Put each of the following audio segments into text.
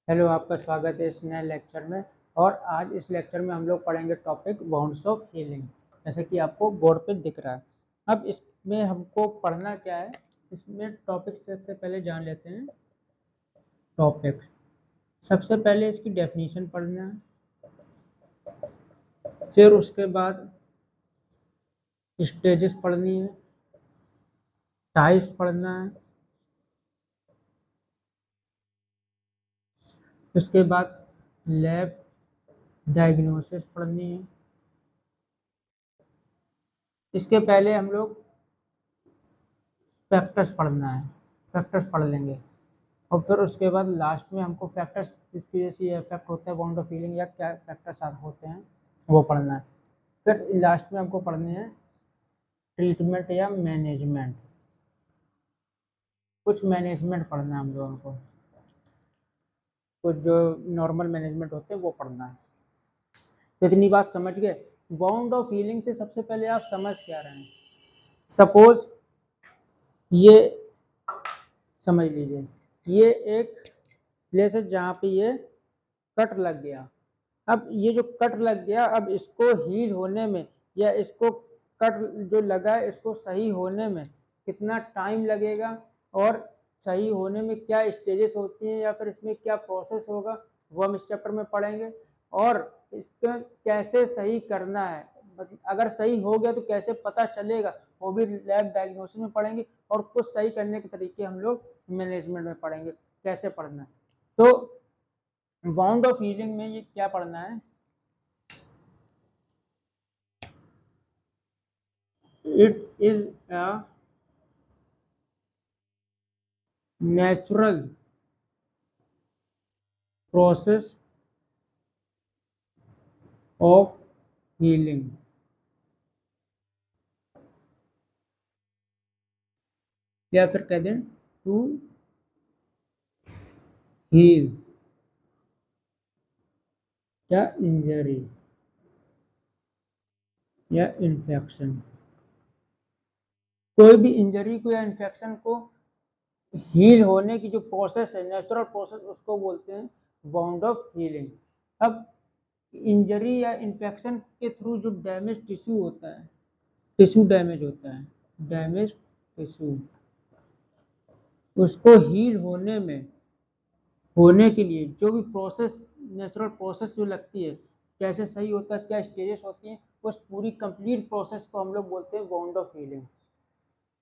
Hello, आपका स्वागत है इस नए लेक्चर में। और आज इस लेक्चर में हम लोग पढ़ेंगे टॉपिक बाउंड्स ऑफ हीलिंग, जैसे कि आपको बोर्ड पे दिख रहा है। अब इसमें हमको पढ़ना क्या है, इसमें टॉपिक्स सबसे पहले जान लेते हैं। टॉपिक्स सबसे पहले इसकी डेफिनेशन पढ़ना है, फिर उसके बाद स्टेजेस पढ़नी है, टाइप्स पढ़ना है, उसके बाद लैब डायग्नोसिस पढ़नी है। इसके पहले हम लोग फैक्टर्स पढ़ना है, फैक्टर्स पढ़ लेंगे। और फिर उसके बाद लास्ट में हमको फैक्टर्स जिसकी वजह से ये इफेक्ट होता है बाउंड ऑफ हीलिंग, या क्या फैक्टर्स होते हैं वो पढ़ना है। फिर लास्ट में हमको पढ़ने हैं ट्रीटमेंट या मैनेजमेंट। कुछ मैनेजमेंट पढ़ना है हम लोगों को, कुछ जो नॉर्मल मैनेजमेंट होते हैं वो पढ़ना है। तो इतनी बात समझ गए। बाउंड ऑफ हीलिंग से सबसे पहले आप समझ क्या रहे हैं। सपोज ये समझ लीजिए, ये एक प्लेस है जहाँ पे ये कट लग गया। अब ये जो कट लग गया, अब इसको हील होने में, या इसको कट जो लगा है इसको सही होने में कितना टाइम लगेगा, और सही होने में क्या स्टेजेस होती हैं, या फिर इसमें क्या प्रोसेस होगा, वो हम इस चैप्टर में पढ़ेंगे। और इसको कैसे सही करना है, मतलब अगर सही हो गया तो कैसे पता चलेगा, वो भी लैब डायग्नोसिस में पढ़ेंगे। और कुछ सही करने के तरीके हम लोग मैनेजमेंट में पढ़ेंगे, कैसे पढ़ना है। तो बाउंड ऑफ हीलिंग में ये क्या पढ़ना है, it is a natural process of healing, या फिर कह दें टू हील या इंजरी या इन्फेक्शन। कोई भी इंजरी को या इन्फेक्शन को हील होने की जो प्रोसेस है, नेचुरल प्रोसेस, उसको बोलते हैं बाउंड ऑफ हीलिंग। अब इंजरी या इन्फेक्शन के थ्रू जो डैमेज टिश्यू होता है, टिश्यू डैमेज होता है, डैमेज टिश्यू, उसको हील होने के लिए जो भी प्रोसेस, नेचुरल प्रोसेस जो लगती है, कैसे सही होता है, क्या स्टेजेस होती हैं, उस पूरी कंप्लीट प्रोसेस को हम लोग बोलते हैं बाउंड ऑफ हीलिंग।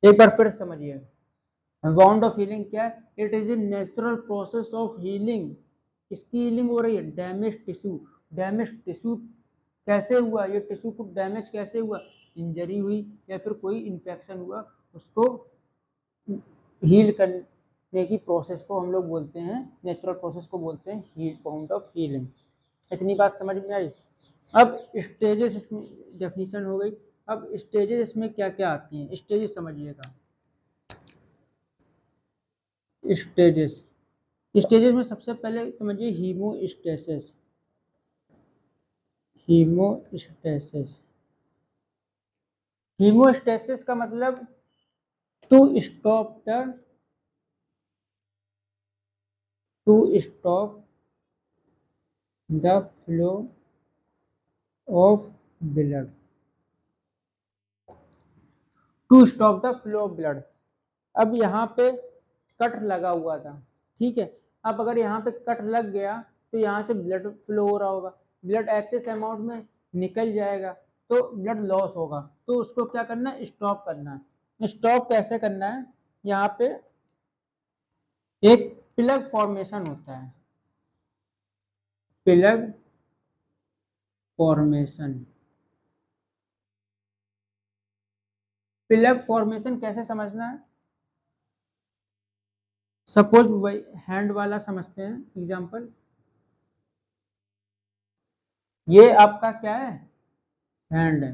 एक बार फिर समझिए, बाउंड ऑफ हीलिंग क्या है। It is a natural process of healing. इसकी हीलिंग हो रही है डैमेज टिश्यू। डैमेज टिश्यू कैसे हुआ, ये टिश्यू को डैमेज कैसे हुआ, इंजरी हुई या फिर कोई इन्फेक्शन हुआ, उसको हील करने की प्रोसेस को हम लोग बोलते हैं, नेचुरल प्रोसेस को बोलते हैं हील, बाउंड ऑफ हीलिंग। इतनी बात समझ में आई। अब स्टेजेस, इसमें डेफिनेशन हो गई। अब स्टेजेस इसमें क्या क्या आती हैं, स्टेजेस समझिएगा। स्टेजेस, स्टेजेस में सबसे पहले समझिए हीमोस्टेसिस। हीमोस्टेसिस, हीमोस्टेसिस का मतलब to stop the to stop the flow of blood, to stop the flow of blood. अब यहाँ पे कट लगा हुआ था, ठीक है। अब अगर यहाँ पे कट लग गया तो यहाँ से ब्लड फ्लो हो रहा होगा, ब्लड एक्सेस अमाउंट में निकल जाएगा, तो ब्लड लॉस होगा। तो उसको क्या करना है, स्टॉप करना है। स्टॉप कैसे करना है, यहाँ पे एक प्लग फॉर्मेशन होता है, प्लग फॉर्मेशन। प्लग फॉर्मेशन कैसे समझना है, सपोज वही हैंड वाला समझते हैं एग्जांपल। ये आपका क्या है, हैंड है,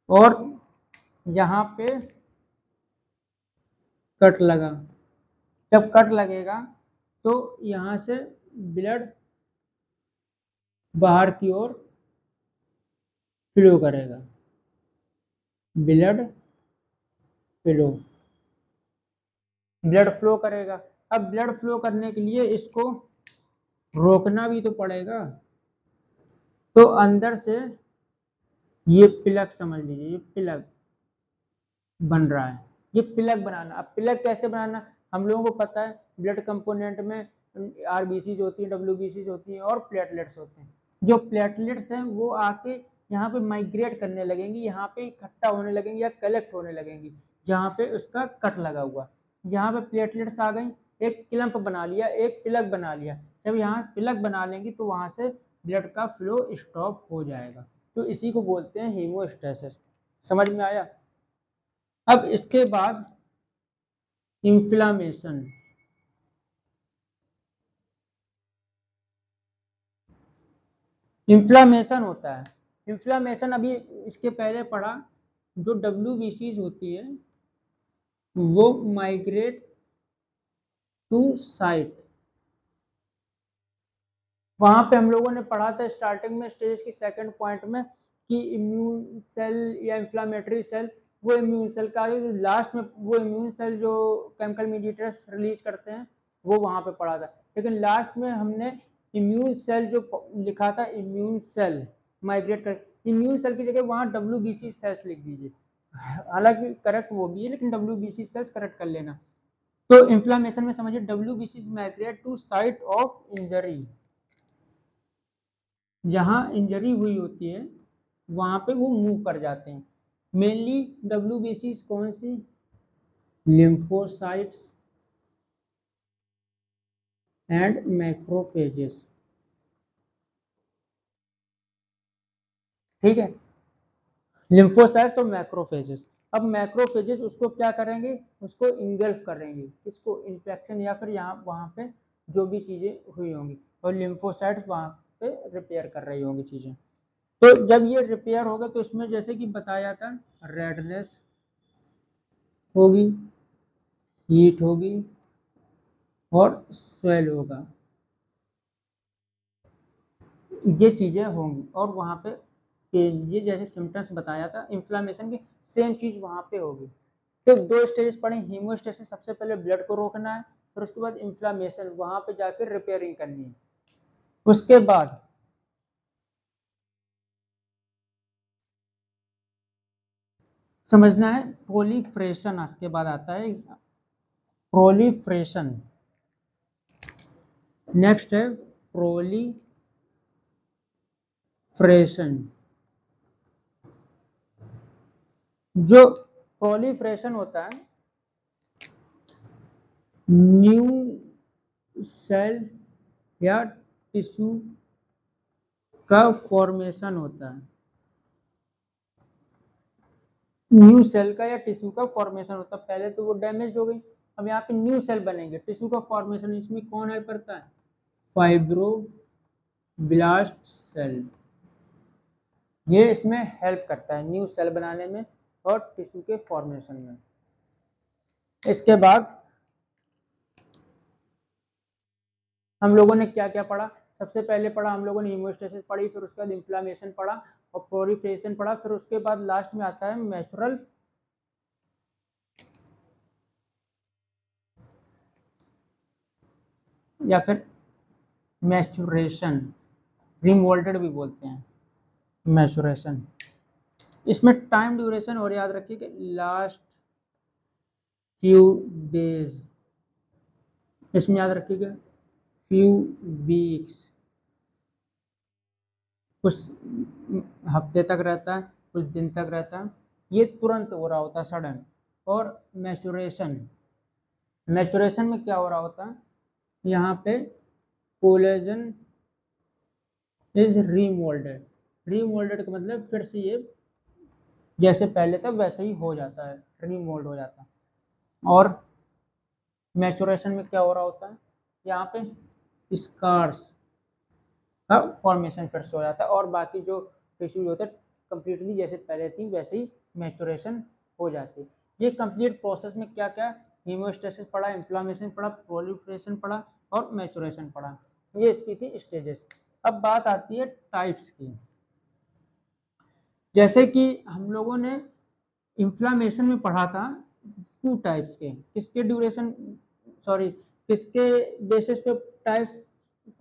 और यहाँ पे कट लगा। जब कट लगेगा तो यहाँ से ब्लड बाहर की ओर फ्लो करेगा, ब्लड फ्लो, ब्लड फ्लो करेगा। अब ब्लड फ्लो करने के लिए इसको रोकना भी तो पड़ेगा। तो अंदर से ये प्लग समझ लीजिए, ये प्लग बन रहा है, ये प्लग बनाना। अब प्लग कैसे बनाना, हम लोगों को पता है ब्लड कंपोनेंट में आरबीसीज होती हैं, डब्ल्यूबीसीज होती हैं और प्लेटलेट्स होते हैं। जो प्लेटलेट्स हैं वो आके यहाँ पे माइग्रेट करने लगेंगी, यहाँ पे इकट्ठा होने लगेंगी या कलेक्ट होने लगेंगी जहाँ पे उसका कट लगा हुआ। यहाँ पे प्लेटलेट्स आ गई, एक क्लम्प बना लिया, एक प्लग बना लिया। जब यहाँ प्लग बना लेंगी तो वहाँ से ब्लड का फ्लो स्टॉप हो जाएगा। तो इसी को बोलते हैं हीमोस्टेसिस। समझ में आया। अब इसके बाद इन्फ्लामेशन। इन्फ्लामेशन होता है, इन्फ्लामेशन अभी इसके पहले पढ़ा, जो डब्ल्यूबीसीज होती है वो माइग्रेट टू साइट। वहां पे हम लोगों ने पढ़ा था स्टार्टिंग में स्टेज की सेकंड पॉइंट में कि इम्यून सेल या इन्फ्लामेटरी सेल, वो इम्यून सेल का लास्ट में वो इम्यून सेल जो केमिकल मीडिएटर्स रिलीज करते हैं वो वहां पे पढ़ा था। लेकिन लास्ट में हमने इम्यून सेल जो लिखा था, इम्यून सेल माइग्रेट कर, इम्यून सेल की जगह वहां डब्ल्यूबीसी सेल्स लिख दीजिए। हालांकि करेक्ट वो भी है लेकिन डब्ल्यूबीसी सेल्स करेक्ट कर लेना। तो इन्फ्लामेशन में समझिए WBC migrate to site of injury, जहां इंजरी हुई होती है वहां पे वो मूव कर जाते हैं। मेनली डब्ल्यूबीसी कौन सी, लिम्फोसाइट्स एंड मैक्रोफेजेस। ठीक है, लिम्फोसाइट्स और मैक्रोफेजेस। अब मैक्रोफेजेस उसको क्या करेंगे, उसको इंगल्फ करेंगे, इसको इन्फेक्शन या फिर यहाँ वहाँ पे जो भी चीज़ें हुई होंगी, और लिम्फोसाइट्स वहाँ पे रिपेयर कर रही होंगी चीज़ें। तो जब ये रिपेयर होगा तो इसमें जैसे कि बताया था रेडनेस होगी, हीट होगी और स्वेल होगा, ये चीज़ें होंगी। और वहाँ पे ये जैसे सिम्टम्स बताया था इन्फ्लामेशन की, सेम चीज़ वहाँ पे होगी। तो दो स्टेज पढ़े, हीमोस्टेसिस सबसे पहले ब्लड को रोकना है, फिर उसके बाद इन्फ्लामेशन वहाँ पे जाकर रिपेयरिंग करनी है। उसके बाद समझना है प्रोलिफरेशन, उसके बाद आता है प्रोलिफरेशन। नेक्स्ट है प्रोलिफरेशन। जो प्रोलिफरेशन होता है, न्यू सेल या टिश्यू का फॉर्मेशन होता है, न्यू सेल का या टिश्यू का फॉर्मेशन होता है। पहले तो वो डैमेज हो गई, अब यहाँ पे न्यू सेल बनेंगे, टिश्यू का फॉर्मेशन। इसमें कौन हेल्प करता है, फाइब्रोब्लास्ट सेल, ये इसमें हेल्प करता है न्यू सेल बनाने में और टिश्यू के फॉर्मेशन में। इसके बाद हम लोगों ने क्या क्या पढ़ा, सबसे पहले पढ़ा हम लोगों ने हीमोस्टेसिस पढ़ी, फिर उसके बाद इन्फ्लामेशन पढ़ा और प्रोलिफरेशन पढ़ा, फिर उसके बाद लास्ट में आता है मैचुरल या फिर मैचुरेशन, रिमोल्टेड भी बोलते हैं, मैचुरेशन। इसमें टाइम ड्यूरेशन और याद रखिए कि लास्ट फ्यू डेज, इसमें याद रखिएगा फ्यू वीक्स, कुछ हफ्ते तक रहता है, कुछ दिन तक रहता है, ये तुरंत हो रहा होता है, सडन। और मैचुरेशन, मैचुरेशन में क्या हो रहा होता है, यहाँ पे कोलेजन इज रीमोल्डेड, रीमोल्डेड का मतलब फिर से ये जैसे पहले था वैसे ही हो जाता है, रीमोल्ड हो जाता है। और मैचुरेशन में क्या हो रहा होता है, यहाँ पे स्कार्स का फॉर्मेशन फिर से हो जाता है, और बाकी जो टिश्यूज होते हैं कंप्लीटली जैसे पहले थी वैसे ही मैचुरेशन हो जाती है। ये कंप्लीट प्रोसेस में क्या क्या, हीमोस्टेसिस पढ़ा, इन्फ्लामेशन पढ़ा, प्रोलिफरेशन पढ़ा और मैचुरेशन पढ़ा, ये इसकी थी स्टेजेस। अब बात आती है टाइप्स की। जैसे कि हम लोगों ने इन्फ्लामेशन में पढ़ा था 2 टाइप्स के, किसके ड्यूरेशन, सॉरी किसके बेसिस पे टाइप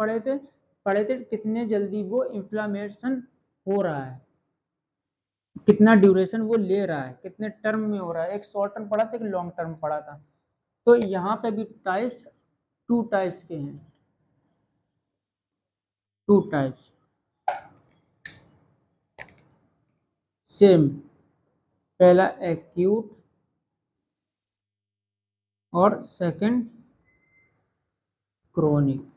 पढ़े थे कितने जल्दी वो इन्फ्लामेशन हो रहा है, कितना ड्यूरेशन वो ले रहा है, कितने टर्म में हो रहा है। एक शॉर्ट टर्म पढ़ा था, एक लॉन्ग टर्म पढ़ा था। तो यहाँ पे भी टाइप्स 2 टाइप्स के हैं, 2 टाइप्स सेम। पहला एक्यूट और सेकंड क्रोनिक।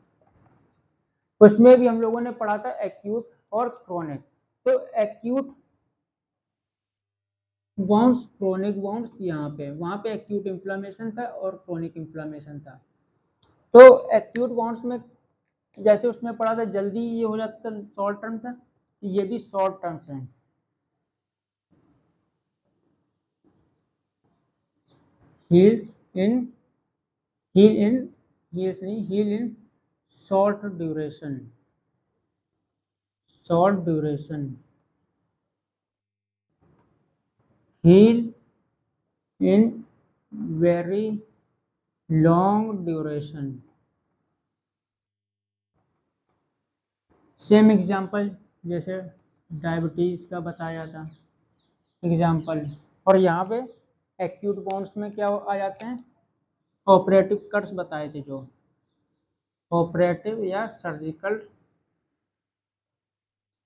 उसमें भी हम लोगों ने पढ़ा था एक्यूट और क्रोनिक। तो एक्यूट वाउंड्स, क्रोनिक वाउंड्स यहाँ पे, वहाँ पे एक्यूट इन्फ्लामेशन था और क्रोनिक इन्फ्लामेशन था। तो एक्यूट वाउंड्स में जैसे उसमें पढ़ा था जल्दी ये हो जाता था, शॉर्ट टर्म था, ये भी शॉर्ट टर्म्स हैं। Heal in short duration, heal in very long duration। Same example जैसे डायबिटीज़ का बताया था एग्जाम्पल। और यहाँ पे एक्यूट वाउंड्स में क्या आ जाते हैं, ऑपरेटिव कट्स बताए थे, जो ऑपरेटिव या सर्जिकल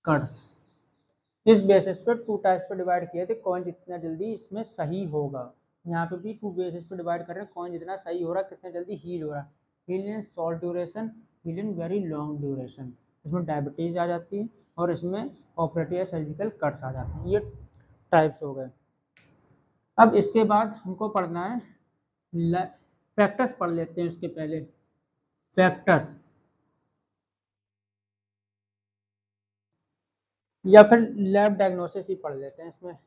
कट्स। इस बेसिस पे 2 टाइप्स पे डिवाइड किए थे, कौन जितना जल्दी इसमें सही होगा। यहाँ पे भी 2 बेसिस पे डिवाइड कर रहे हैं, कौन जितना सही हो रहा है, कितना जल्दी हील हो रहा है। Heal in short duration, heal in very long duration. इसमें डायबिटीज़ आ जाती है और इसमें ऑपरेटिव या सर्जिकल कट्स आ जाते हैं। ये टाइप्स हो गए। अब इसके बाद हमको पढ़ना है फैक्टर्स पढ़ लेते हैं उसके पहले। फैक्टर्स या फिर लैब डायग्नोसिस ही पढ़ लेते हैं इसमें।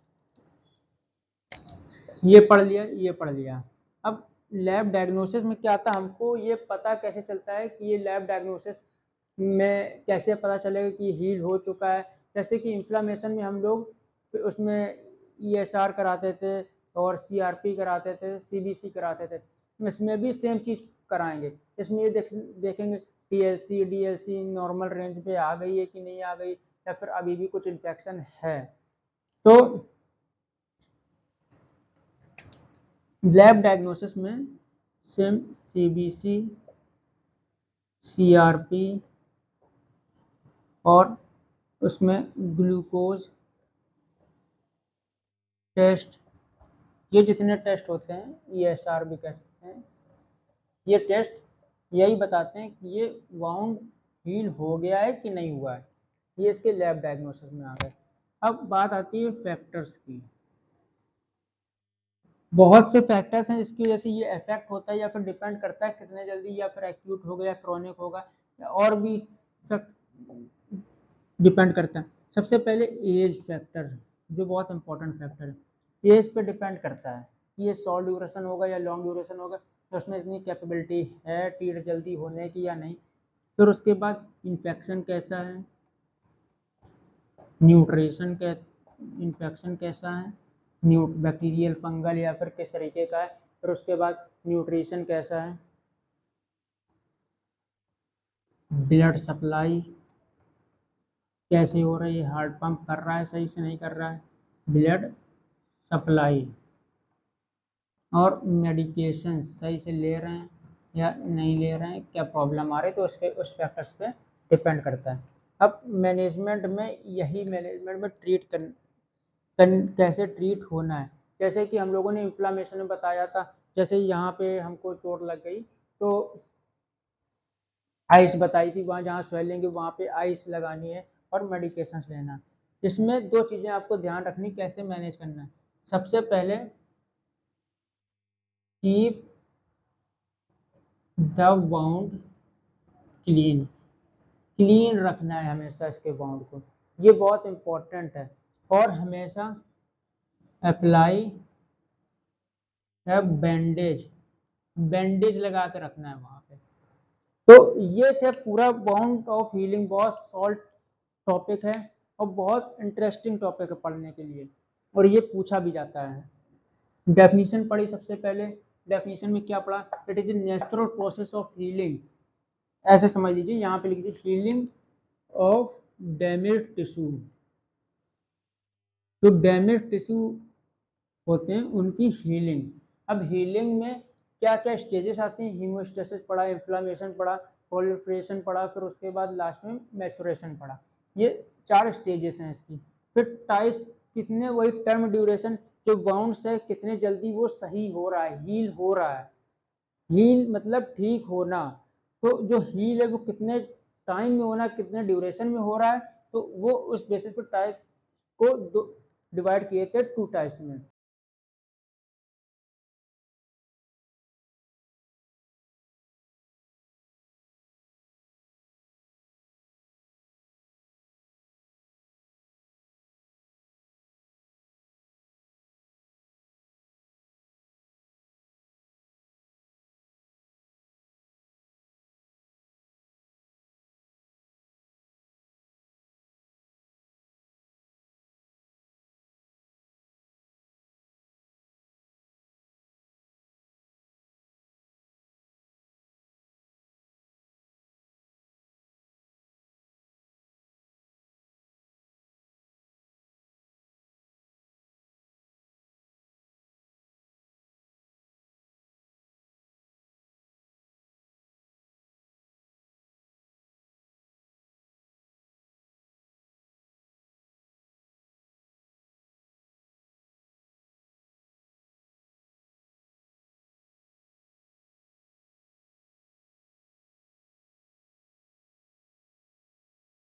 ये पढ़ लिया, ये पढ़ लिया। अब लैब डायग्नोसिस में क्या आता है, हमको ये पता कैसे चलता है कि ये लैब डायग्नोसिस में कैसे पता चलेगा कि हील हो चुका है। जैसे कि इन्फ्लामेशन में हम लोग उसमें ESR कराते थे और CRP कराते थे, CBC कराते थे। इसमें भी सेम चीज़ कराएंगे। इसमें ये देखेंगे TLC DLC नॉर्मल रेंज पे आ गई है कि नहीं आ गई, या फिर अभी भी कुछ इन्फेक्शन है। तो लैब डायग्नोसिस में सेम CBC, CRP और उसमें ग्लूकोज टेस्ट, ये जितने टेस्ट होते हैं, ESR भी कह सकते हैं, ये टेस्ट यही बताते हैं कि ये वाउंड हील हो गया है कि नहीं हुआ है। ये इसके लैब डायग्नोसिस में आ गए। अब बात आती है फैक्टर्स की। बहुत से फैक्टर्स हैं जिसकी वजह से ये इफेक्ट होता है या फिर डिपेंड करता है कितने जल्दी या फिर एक्यूट होगा या क्रोनिक होगा, या और भी डिपेंड करता है। सबसे पहले एज फैक्टर, जो बहुत इंपॉर्टेंट फैक्टर है। एज पे डिपेंड करता है कि ये शॉर्ट ड्यूरेशन होगा या लॉन्ग ड्यूरेशन होगा, तो उसमें इतनी कैपेबिलिटी है ट्रीट जल्दी होने की या नहीं। फिर उसके बाद इन्फेक्शन कैसा है, न्यूट्रिशन के इन्फेक्शन कैसा है, बैक्टीरियल फंगल या फिर किस तरीके का है। फिर उसके बाद न्यूट्रिशन कैसा है, ब्लड सप्लाई कैसे हो रहा है, ये हार्ट पंप कर रहा है सही से नहीं कर रहा है, ब्लड सप्लाई। और मेडिकेशन सही से ले रहे हैं या नहीं ले रहे हैं, क्या प्रॉब्लम आ रही है, तो उसके उस फैक्टर्स पे डिपेंड करता है। अब मैनेजमेंट में यही मैनेजमेंट में कैसे ट्रीट होना है। जैसे कि हम लोगों ने इन्फ्लामेशन में बताया था, जैसे यहाँ पे हमको चोट लग गई तो आइस बताई थी, वहाँ जहाँ स्वेलिंग है वहाँ पे आइस लगानी है और मेडिकेशंस लेना। इसमें 2 चीज़ें आपको ध्यान रखनी कैसे मैनेज करना है। सबसे पहले keep the wound clean, clean रखना है हमेशा इसके वाउंड को, ये बहुत इम्पोर्टेंट है। और हमेशा अप्लाई बैंडेज, बैंडेज लगा के रखना है वहाँ पे। तो ये थे पूरा वाउंड ऑफ हीलिंग, बहुत सॉल्ट टॉपिक है और बहुत इंटरेस्टिंग टॉपिक है पढ़ने के लिए, और ये पूछा भी जाता है। डेफिनेशन पढ़ी सबसे पहले। डेफिनेशन में क्या पढ़ा, it is a natural process of healing ऐसे समझ लीजिए, यहाँ पे लिख दीजिए हीलिंग ऑफ डैमेज टिश्यू। जो डैमेज टिश्यू होते हैं उनकी हीलिंग। अब हीलिंग में क्या क्या स्टेजेस आती हैं, हीमोस्टेसिस पढ़ा, इन्फ्लामेशन पढ़ा, प्रोलिफरेशन पढ़ा, फिर उसके बाद लास्ट में मैचुरेशन पढ़ा। ये 4 स्टेजेस हैं इसकी। फिर टाइप्स कितने, वही टर्म ड्यूरेशन, जो बाउंड्स है कितने जल्दी वो सही हो रहा है, हील हो रहा है। हील मतलब ठीक होना, तो जो हील है वो कितने टाइम में होना, कितने ड्यूरेशन में हो रहा है, तो वो उस बेसिस पर टाइप को डिवाइड किए थे 2 टाइप्स में।